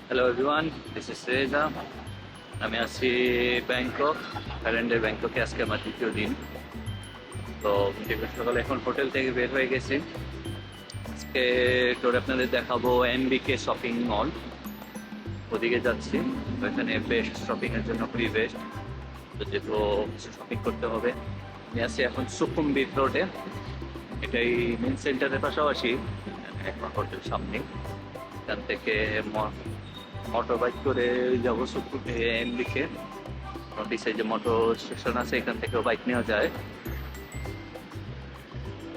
Hello everyone, this is Reza. আমি আছি Bangkok, থাইল্যান্ডের ব্যাংককে। আজকে আমার দ্বিতীয় দিন। তো সকালে এখন হোটেল থেকে বের হয়ে গেছি। আজকে টোরে আপনাদের দেখাবো এমবিকে শপিং মল। ওদিকে যাচ্ছি। ওইখানে বেস্ট শপিংয়ের জন্য খুবই বেস্ট। তো যেহেতু কিছু শপিং করতে হবে, আমি আছি এখন সুকুমবিট রোডে। এটাই মেন সেন্টারের পাশাপাশি হোটেল সামনে। এখান থেকে মোটর বাইক করে যাবো এমবিকে। নোটিসে যে মোটর স্টেশন আছে, এখান থেকেও বাইক নেওয়া যায়,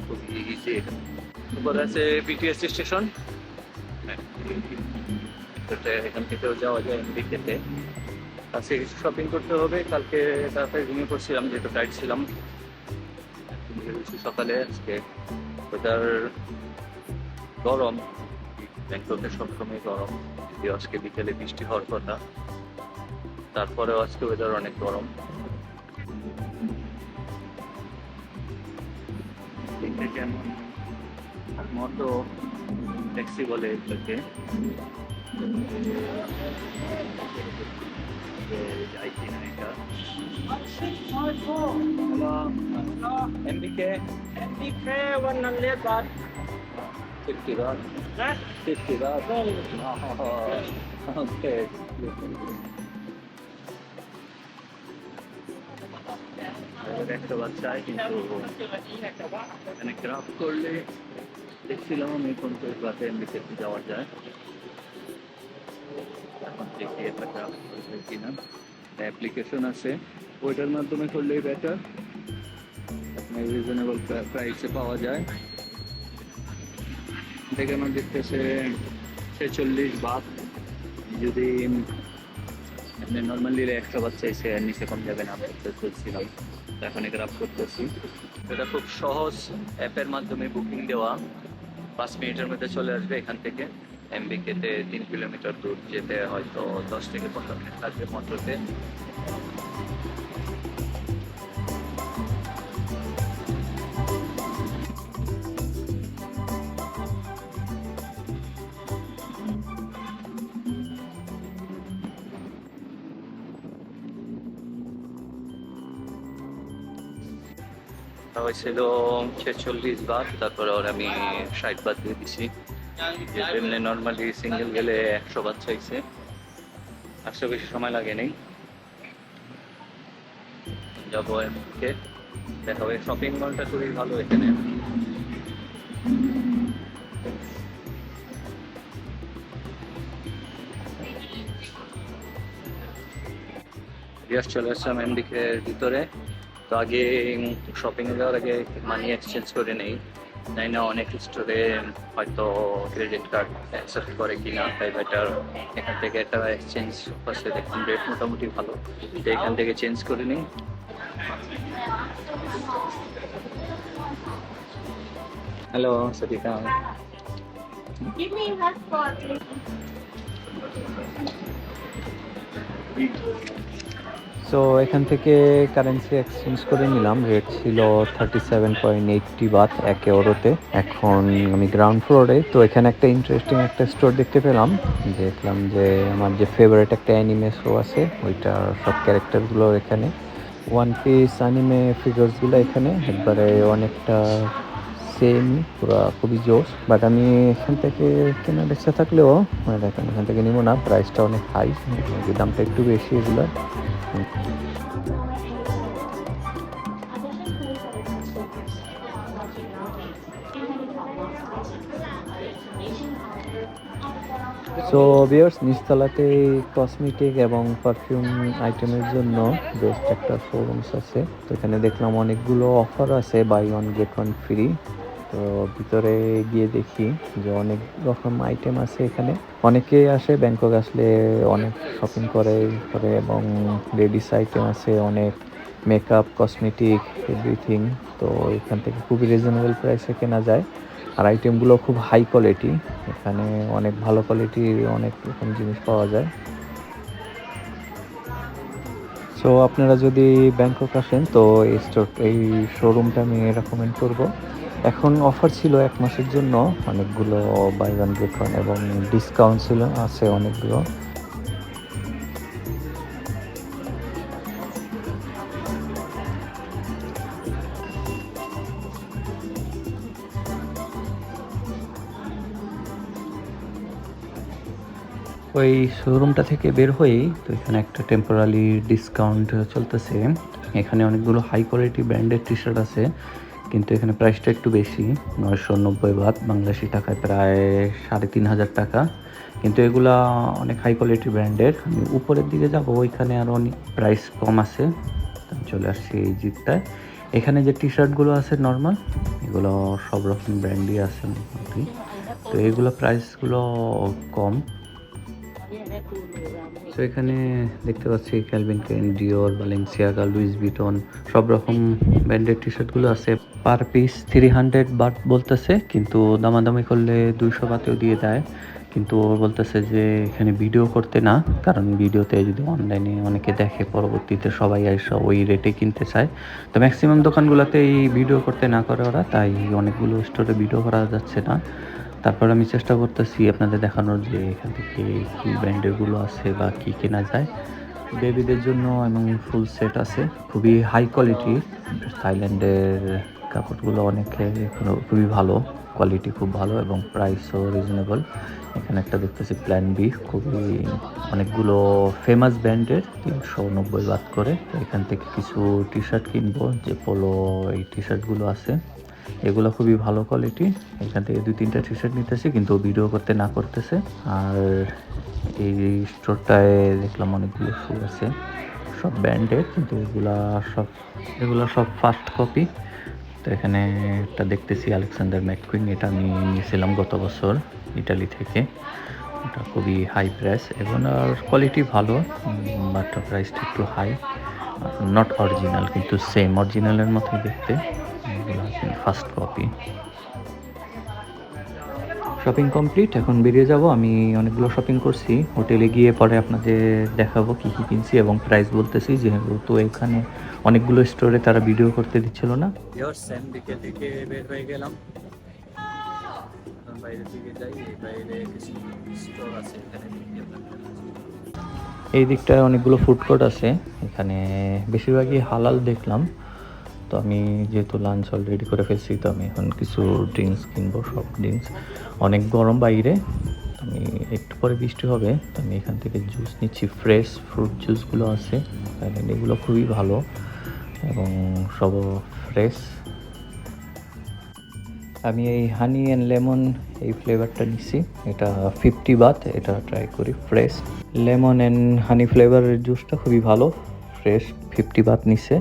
খুবই ইজি। এরপর আছে বিটিএস স্টেশন, এখান থেকেও যাওয়া যায় এমবিকেতে। আজকে কিছু শপিং করতে হবে। কালকে তাড়াতাড়ি ঘুমিয়ে পড়ছিলাম যেহেতু টাইট ছিলাম। সকালে আজকে ওয়েদার গরম, ব্যাংককে সবসময় গরম, যদিও আজকে বিকেলে বৃষ্টি হওয়ার কথা, তারপরেও আজকে ওয়েদার অনেক গরম। কেমন মতো ট্যাক্সি বলে এগুলোকে, যাই কিনা এটা। Hello এমবিকে, MBK 100 baht. 50 baht, Huh? 50 baht. ওকে, একটা বাচ্চায় কিন্তু এখানে ক্রাফট করলে দেখছিলাম আমি কোন বাসে এমবিকে যাওয়া যায়। এখন দেখি এটা ক্রাফট করবে কিনা। অ্যাপ্লিকেশন আছে, ওইটার মাধ্যমে করলেই বেটার। আপনার রিজনেবল প্রাইসে পাওয়া যায়। দেখে আমার দেখতেছে 46 বাত। যদি আপনি নর্মালি 100 বাত চাইছে, আর নিচে কম যাবে না করছিলাম। এখন ক্রাফট করতেছি। এটা খুব সহজ, অ্যাপের মাধ্যমে বুকিং দেওয়া। 5 মিনিটের মধ্যে চলে আসবে এখান থেকে। এমবিকেতে 3 কিলোমিটার দূর, যেতে হয়তো 10 থেকে 15 মিনিট লাগবে মোটরতে। হয়েছিল 46 বাত, তারপরে ওর আমি 60 বাত দিয়ে দিছি। এমনি নর্মালি সিঙ্গেল গেলে 100 বাত চাইছে। আসতে বেশি সময় লাগে নেই। যাবো এমকে, দেখা হবে। শপিং মলটা খুবই ভালো এখানে। চলে আসলাম এমডিকের ভিতরে। তো আগে শপিং এ যাওয়ার আগে মানি এক্সচেঞ্জ করে নেই, তাই না অনেক স্টোরে হয়তো ক্রেডিট কার্ড অ্যাকসেপ্ট করে কিনা, তাই বেটার এখান থেকে একটা এক্সচেঞ্জ করছে। দেখুন রেট মোটামুটি ভালো, তো এখান থেকে চেঞ্জ করে নিই। Hello Sarita, Give me passport. So এখান থেকে কারেন্সি এক্সচেঞ্জ করে নিলাম। রেট ছিল 37.80 বাত 1 ইউরোতে। এখন আমি গ্রাউন্ড ফ্লোরে। তো এখানে একটা ইন্টারেস্টিং একটা স্টোর দেখতে পেলাম। দেখলাম যে আমার যে ফেভারিট একটা অ্যানিমে শো আছে, ওইটার সব ক্যারেক্টারগুলো এখানে, ওয়ান পিস অ্যানিমে ফিগার্সগুলো এখানে একবারে অনেকটা সেম, পুরো খুবই জোস। বাট আমি এখান থেকে কেনার ইচ্ছা থাকলেও দেখেন এখান থেকে নিব না, প্রাইসটা অনেক হাই, দামটা একটু বেশি এগুলো। সো ভিউয়ার্স, নিচতলাতে কসমেটিক এবং পারফিউম আইটেমের জন্য বেস্ট একটা শোরুমস আছে। তো এখানে দেখলাম অনেকগুলো অফার আছে, buy one get one free. তো ভিতরে গিয়ে দেখি যে অনেক রকম আইটেম আছে এখানে। অনেকে আসে ব্যাংকক আসলে অনেক শপিং করে এবং লেডিস আইটেম আছে অনেক, মেকআপ, কসমেটিক, এভরিথিং। তো এখান থেকে খুবই রিজনেবল প্রাইসে কেনা যায়, আর আইটেমগুলো খুব হাই কোয়ালিটি। এখানে অনেক ভালো কোয়ালিটির অনেক রকম জিনিস পাওয়া যায়। সো আপনারা যদি ব্যাংকক আসেন তো এই শোরুমটা আমি রেকমেন্ড করব। এখন অফার ছিল 1 মাসের জন্য, অনেকগুলো বাই ওয়ান গেট ওয়ান এবং ডিসকাউন্ট ছিল আছে অনেকগুলো। ওই শোরুমটা থেকে বের হয়েই তো এখানে একটা টেম্পোরারি ডিসকাউন্ট চলতেছে। এখানে অনেকগুলো হাই কোয়ালিটি ব্র্যান্ডের টি শার্ট আছে, কিন্তু এখানে প্রাইসটা একটু বেশি, 990 বাদ, বাংলাদেশি টাকায় প্রায় 3500 টাকা। কিন্তু এগুলা অনেক হাই কোয়ালিটি ব্র্যান্ডের। আমি উপরের দিকে যাব, ওইখানে আরও অনেক প্রাইস কম আছে। তো আমি চলে আসছি এই জিপটায়। এখানে যে টি শার্টগুলো আছে নর্মাল, এগুলো সব রকম ব্র্যান্ডই আছে মোটামুটি। তো এগুলো প্রাইসগুলো কম। তো এখানে দেখতে পাচ্ছি ক্যালভিন ক্লাইন, ডিওর, বালেন্সিয়াগা, লুইস ভিটন সব রকম ব্র্যান্ডেড টি শার্টগুলো আছে। পার পিস 300 বাট বলতেছে, কিন্তু দামাদামি করলে 200 বাতেও দিয়ে দেয়। কিন্তু ও বলতেছে যে এখানে ভিডিও করতে না, কারণ ভিডিওতে যদি অনলাইনে অনেকে দেখে পরবর্তীতে সবাই এসে ওই রেটে কিনতে চায়। তো ম্যাক্সিমাম দোকানগুলোতে এই ভিডিও করতে না করে ওরা, তাই অনেকগুলো স্টোরে ভিডিও করা যাচ্ছে না। তারপর আমি চেষ্টা করতেছি আপনাদের দেখানোর যে এখান থেকে কী ব্র্যান্ডেরগুলো আছে বা কী কেনা যায়। বেবিদের জন্য এবং ফুল সেট আছে, খুবই হাই কোয়ালিটি। থাইল্যান্ডের কাপড়গুলো অনেকে খুবই ভালো কোয়ালিটি, খুব ভালো এবং প্রাইসও রিজনেবল। এখানে একটা দেখতেছি প্ল্যান বি, খুবই অনেকগুলো ফেমাস ব্র্যান্ডের, 390 বাদ করে। তো এখান থেকে কিছু টি শার্ট কিনবো, যে পোলো এই টি শার্টগুলো আছে এগুলো খুবই ভালো কোয়ালিটি। এখান থেকে 2-3টা টি শার্ট নিতেছি, কিন্তু ভিডিও করতে না করতেছে। আর এই স্টোরটায় দেখলাম অনেকগুলো শু আছে, সব ব্র্যান্ডের, কিন্তু এগুলা সব ফার্স্ট কপি। তো এখানে একটা দেখতেছি আলেকজান্ডার ম্যাককুইন, এটা আমি নিয়েছিলাম গত বছর ইটালি থেকে। এটা খুবই হাই প্রাইস, এগুলোর কোয়ালিটি ভালো, বাট প্রাইসটা একটু হাই। নট অরিজিনাল, কিন্তু সেম অরিজিনালের মতোই দেখতে। এগুলো ফার্স্ট কপি। শপিং কমপ্লিট, এখন বেরিয়ে যাব। আমি অনেকগুলো শপিং করছি, হোটেলে গিয়ে পরে আপনাদের দেখাবো কী কী কিনছি এবং প্রাইস বলতেছি, যেহেতু এখানে অনেকগুলো স্টোরে তারা ভিডিও করতে দিচ্ছিল না। সেম দিকে থেকে বের হয়ে গেলাম, এখন বাইরের দিকে যাই। এই বাইরে কিছু স্টোর আছে, এখানে এই দিকটায় অনেকগুলো ফুড কোর্ট আছে, এখানে বেশিরভাগই হালাল দেখলাম। তো আমি যেহেতু লাঞ্চ অলরেডি করে ফেলছি, তো আমি এখন কিছু ড্রিঙ্কস কিনবো, সব ড্রিঙ্কস। অনেক গরম বাইরে, আমি একটু পরে বৃষ্টি হবে, তো আমি এখান থেকে জুস নিচ্ছি। ফ্রেশ ফ্রুট জুসগুলো আছে থাইল্যান্ডে, এগুলো খুবই ভালো এবং সব ফ্রেশ। আমি এই হানি অ্যান্ড লেমন এই ফ্লেভারটা নিচ্ছি, এটা 50 বাত। এটা ট্রাই করি। ফ্রেশ লেমন অ্যান্ড হানি ফ্লেভারের জুসটা খুবই ভালো, ফ্রেশ। 50 বাত নিচ্ছে।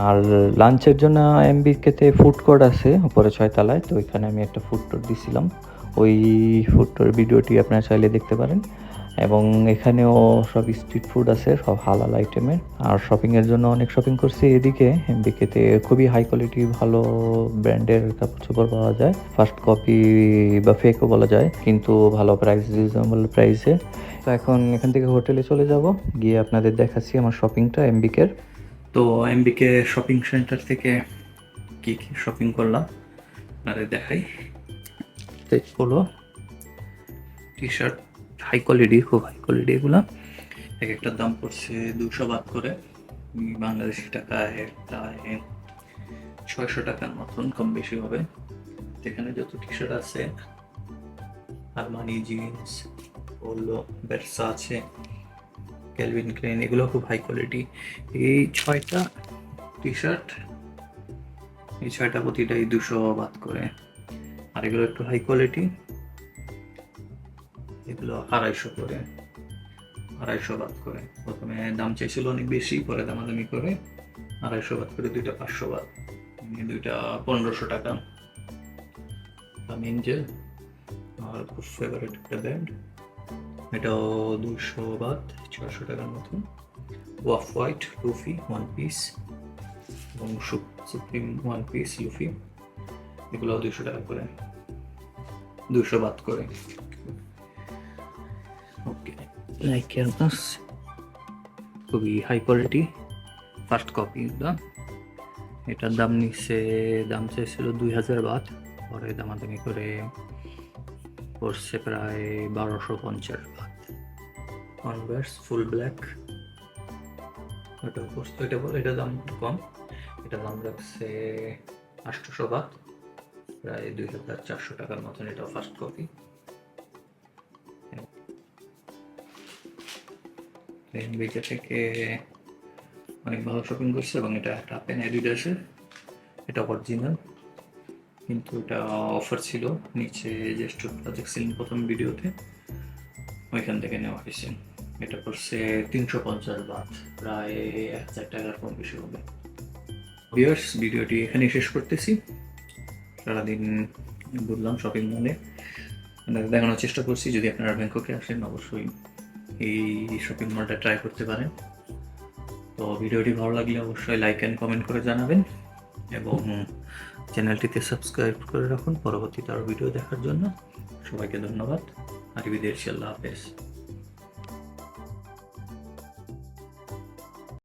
আর লাঞ্চের জন্য এমবিকেতে ফুড কোর্ট আছে উপরে 6 তলায়, তো ওইখানে আমি একটা ফুড টুর দিছিলাম। ওই ফুড টুর ভিডিওটি আপনারা চাইলে দেখতে পারেন। এবং এখানেও সব স্ট্রিট ফুড আছে, সব হালাল আইটেমের। আর শপিংয়ের জন্য অনেক শপিং করছি এদিকে। এমবিকেতে খুবই হাই কোয়ালিটি ভালো ব্র্যান্ডের কাপড় চোপড় পাওয়া যায়, ফার্স্ট কপি বা ফেকও বলা যায়, কিন্তু ভালো প্রাইস, রিজনেবল প্রাইসে। তো এখন এখান থেকে হোটেলে চলে যাব, গিয়ে আপনাদের দেখাচ্ছি আমার শপিংটা এমবিকের। তো এমবিকে শপিং সেন্টার থেকে কি কি শপিং করলাম আপনাদের দেখাই। হলো টি শার্ট, হাই কোয়ালিটি, খুব হাই কোয়ালিটি। এগুলা এক একটার দাম পড়ছে 200 বাদ করে, বাংলাদেশি টাকায় একটা 600 টাকার মতন, কম বেশি হবে। এখানে যত টি শার্ট আছে, আরমানি, জিন্স, পোলো, বেরসা আছে, ক্যালভিন ক্লাইন, এগুলো খুব হাই কোয়ালিটি। এই 6টা টি শার্ট, এই 6টা প্রতিটাই 200 বাদ করে। আর এগুলো একটু হাই কোয়ালিটি, এগুলো 250 করে, 250 বাদ করে। প্রথমে দাম চাইছিল অনেক বেশি, পরে দামাদামি করে 250 বাদ করে, দুইটা 500 বাদ, দুইটা 1500 টাকা। আমি এঞ্জেল আমার খুব ফেভারিট একটা ব্র্যান্ড, এটাও 200 বাদ, 600 টাকার মতন। ওয়াফ হোয়াইট, লুফি 1 পিস এবং সুপ্রিম 1 পিস লুফি, এগুলো 200 টাকা করে, 200 বাদ করে। ওকে, লাইক এয়ারবাস খুবই হাই কোয়ালিটি, ফার্স্ট কপি। এটার দাম চাইছিল 2000 বাত, পরে দামাদামি করে পড়ছে প্রায় 1250 বাত। কনভার্স ফুল ব্ল্যাক, এটা দাম একটু কম, এটা দাম লাগছে 800 বাত, প্রায় 2400 টাকার মতন। এটা ফার্স্ট কপি। বিজা থেকে অনেক ভালো শপিং করছে এবং এটা একটা পেন অ্যাডিডাসের, এটা অরিজিনাল, কিন্তু এটা অফার ছিল নিচে যে স্টোরটা দেখছিলেন প্রথম ভিডিওতে, ওইখান থেকে নেওয়া হয়েছে। এটা করছে 350 বাত, প্রায় 1000 টাকার কম বেশি হবে। ভিউয়ার্স, ভিডিওটি এখানে শেষ করতেছি। সারাদিন ঘুরলাম শপিং মলে, আপনাদের দেখানোর চেষ্টা করছি। যদি আপনারা ব্যাংককে আসেন অবশ্যই এই শপিং মলটা ট্রাই করতে পারেন। তো ভিডিওটি ভালো লাগলে অবশ্যই লাইক অ্যান্ড কমেন্ট করে জানাবেন এবং চ্যানেলটিতে সাবস্ক্রাইব করে রাখুন পরবর্তীতে আরও ভিডিও দেখার জন্য। সবাইকে ধন্যবাদ। আরিবিদের আল্লাহ হাফেজ।